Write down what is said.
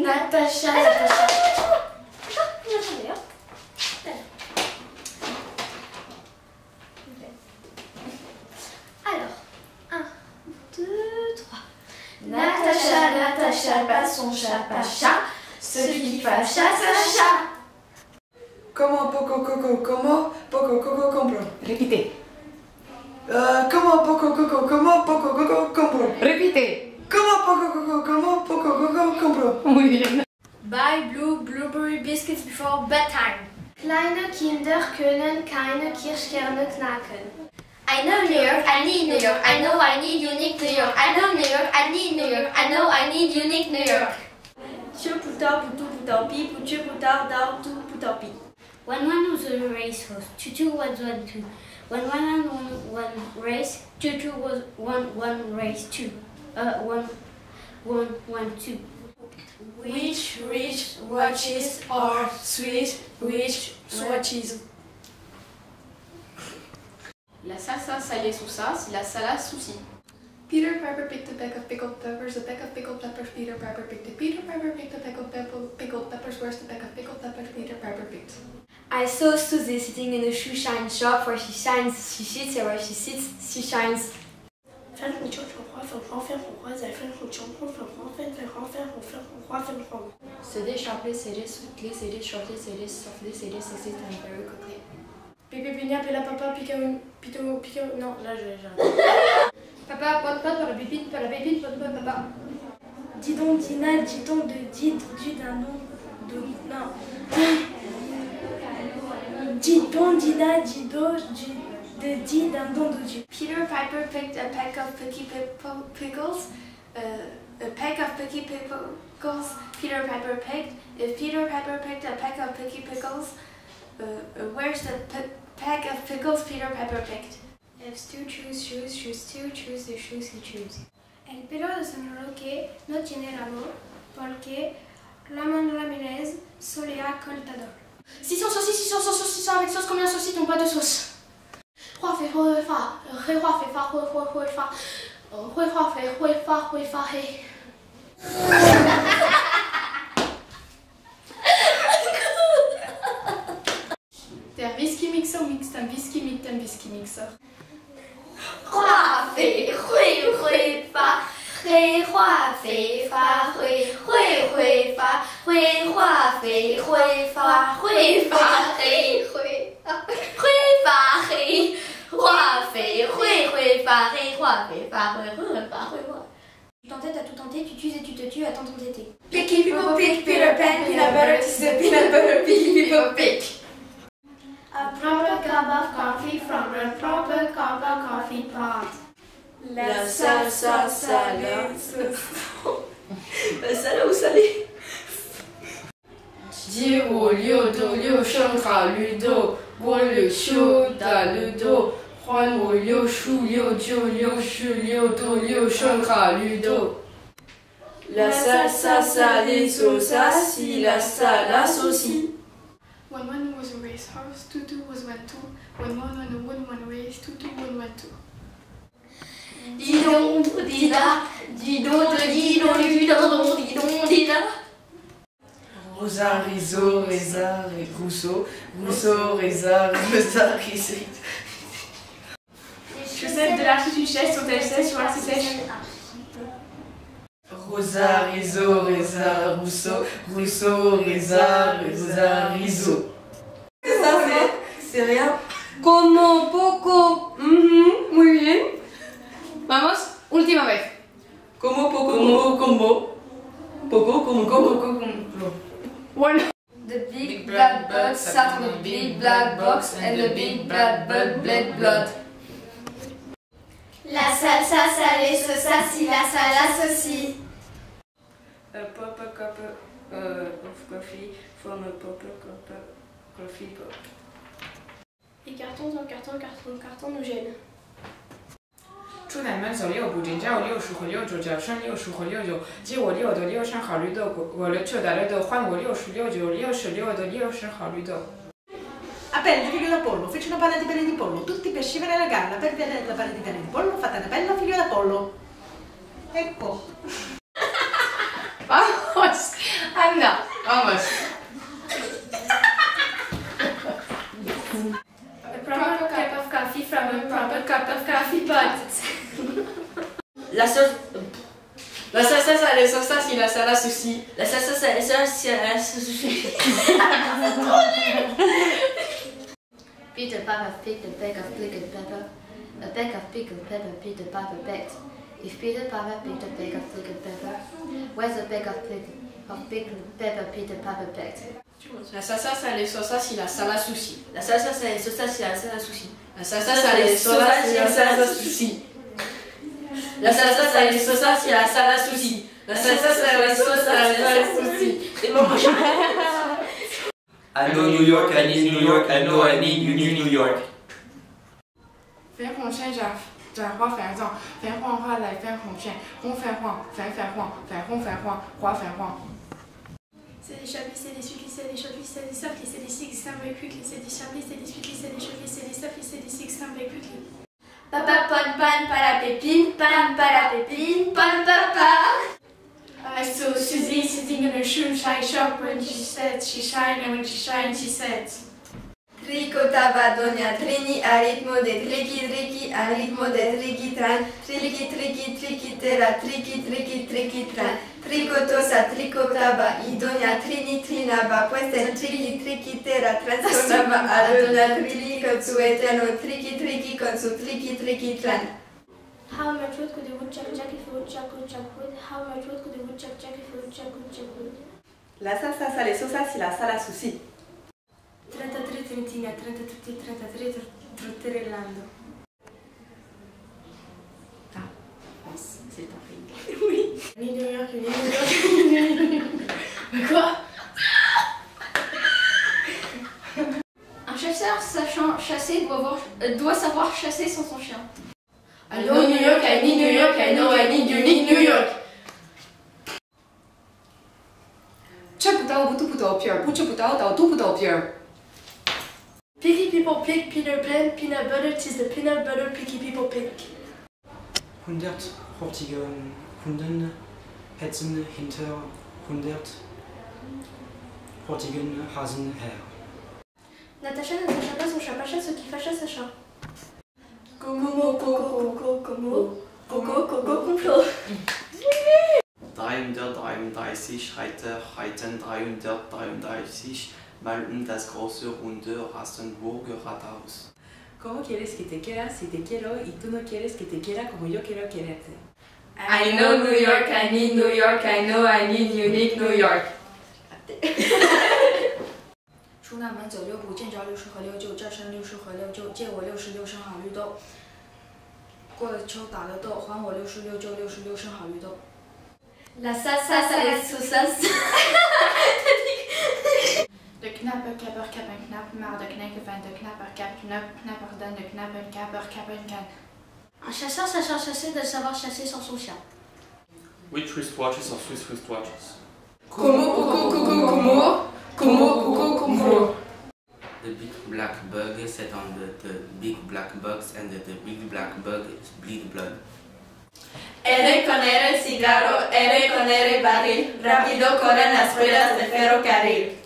Natacha. Alors, 1, 2, 3. Natacha passe son chat pas chat, ce qui passe chat sa chat. Comment poco coco compro. Répétez. Comment poco coco compro. Répétez. Comment poco coco compro. Oui. Buy blueberry biscuits before bedtime. Kleine Kinder können keine Kirschkerne knacken. I know New York, I need New York, I know I need unique New York, I know New York, I need New York, I know I need unique New York. When one was a racehorse, 2-2 was 1-2. When one won one race, 2-2 was 1 race 2. 1-1-2. Which rich watches are sweet rich swatches? La salsa salée sous ça, c'est la salade souci. Peter Piper picked a peck of pickled peppers, a peck of pickled peppers, Peter Piper picked it. Peter Piper picked a peck of pickled peppers, where's the peck of pickled peppers Peter Piper picked? I saw Susie sitting in a shoe shine shop where she shines, she sits, and where she sits, she shines. CD sharply, CD sweetly, CD shortly, CD softly, CD sexy and very quickly. Pipi pina pela papa pica non là j'arrête. Papa pot pot pour la pépine pot papa. Dis donc Dina, dis donc de dit du d'un nom de non. Dis donc Dina, dis donc de dit d'un don de Dieu. Peter Piper picked a peck of picky pickles. A peck of picky pickles Peter Piper picked. If Peter Piper picked a peck of picky pickles, where's the pack of pickles Peter Piper picked? If Stu choose shoes, Stu choose the shoes he choose. El pelo de San Roque no tiene rabo, porque la mano Ramirez solea coltador. 600 saucisses avec sauce, combien de saucisses n'ont pas de sauce? Roi fait roi fait fa, roi fa, hé. Der Whisky Mixer mixt ein Whisky mit dem Whisky Mixer. Roi fait fa, roi fait fa, fa, roi fait fa, Tu t'entêtes à tout tenter, tu tues et tu te tues à tant t'entêter. Picky people pick Peter Pan, peanut butter is the peanut butter picky people pick. A proper cup of coffee from a proper cup of coffee pot. La salsa salée. La salée ou salée? 鸡五六度六生好绿豆，锅里修打绿豆，欢五六数六九六十六度六生好绿豆。La salsa salée saucisse, la salade aussi. When one was a racehorse, 2-2 was 1-2. When one won one race, 2-2 won 1-2. Dis donc, dida, dis donc, dis donc, dida. Rosa, Rizzo, Reza, Rousseau, Rousseau, Reza, Reza, Rizzo. chaussettes de l'archiduchesse sont-elles sèches ou assez sèches? Rosa, Rizzo, Reza, Rousseau, Rousseau, Reza, Reza, Rizzo. Ça, c'est rien. Como, poco, muy bien. Vamos, última vez. Como, poco, como, combo. Poco, como, como. One. The big black bug sat on the big black box and the big black bug bled blood. La salsa salée saucisse, la salsa saucisse. A proper cup of coffee from a proper cup of coffee pot. Les cartons en carton, carton nous gênent.出南门走6步，真叫6数和6九，叫声6数和6九，借我6的6声好绿豆，我了就打了豆，还我6数6九，66的6声好绿豆。 A pelle di figlio da pollo, fece una palla di pelle di pollo, tutti i pesci nella galla, per vedere la palla di pelle di pollo, fatta una bella figlio da pollo. Ecco. Vamos, anda, vamos. A proper cup of coffee from a proper cup of coffee pot. La salsa salée saucisse, la salsa souci. La salsa salée saucisse, la souci. Peter Piper picked a bag of pickled pepper. A bag of pickled pepper Peter Piper begged. If Peter Piper picked a bag of pickled pepper, where's the bag of pickled pepper Peter Piper begged? La salsa salée saucisse, la salsa souci. La salsa salée saucisse, la salsa souci. La salsa salée saucisse, la salsa souci. La salsa salée saucisse, la salsa souci. La salsa salée saucisse, la salsa souci. C'est bon. I know New York, I need New York, I know I need you need New York. 绯红线斩花绯帐，绯黄花来绯红线，红绯黄，绯黄，绯红绯黄，花绯黄。 C'est des chats glissés, des suites glissés, des chats glissés, des sacs glissés, des six externes very quickly. C'est des chats glissés, des suites glissés, des chats glissés, des sacs glissés, des six externes very quickly. Papa pan pan para pépine, pan para pépine, pan papa. I saw Susie sitting in her shoe shine shop when she said she shine, and when she shine she said. Tricotava doña Trini al ritmo de triqui triqui, al ritmo de triqui tran, triqui triqui triquitera, triqui triqui triquitran. Tricotosa tricotaba y doña Trini trinaba, pues el triqui triquitera transformaba a doña Trini con su eterno triqui triqui con su triqui triquitran. How much wood could the woodchuck jack if a woodchuck wood? How much wood could the woodchuck jack if a woodchuck wood? La salsa salée saucisse, la salsa souci. 33 trentina, 33 trotterellando. Ah, c'est un film. Oui. Ni New York, ni New York. Quoi? Un chasseur sachant chasser doit savoir chasser sans son chien. I know New York, I need New York, I know I need you need New York. 吃不到不吐不到皮儿，不吃不到到吐不到皮儿。 Picky people pick Peter Pan, peanut butter, tis the peanut butter picky people pick. 100 Hortigen, Hunden hetzen hinter 100 Hortigen Hasen her. Natacha n'attacha pas son chat, Pacha ce qui fâcha sa chat. Como, coco, complot. 333 reiten 333 mal das große runde Rastenburger Rathaus. ¿Cómo quieres que te quiera si te quiero y tú no quieres que te quiera como yo quiero quererte? I know New York, I need New York, I know I need unique New York. 出南门走6步，见着60和6九，这声60和6九，借我66声好绿豆。过了秋打了豆，还我66就66声好绿豆。 La salsa salée saucisse. De knapper, kapper, kappen, knap, maar de knekken van de knapper, kap, knap, knapper dan de knapper, kapper, kappen, kan. Un chasseur sachant chasser doit savoir chasser sans son chien. Which wristwatches are Swiss wristwatches? Como, como. The big black bug sat on the big black box and the big black bug bleed blood. R con R cigarro, R con R barril, rápido corren las ruedas del ferrocarril.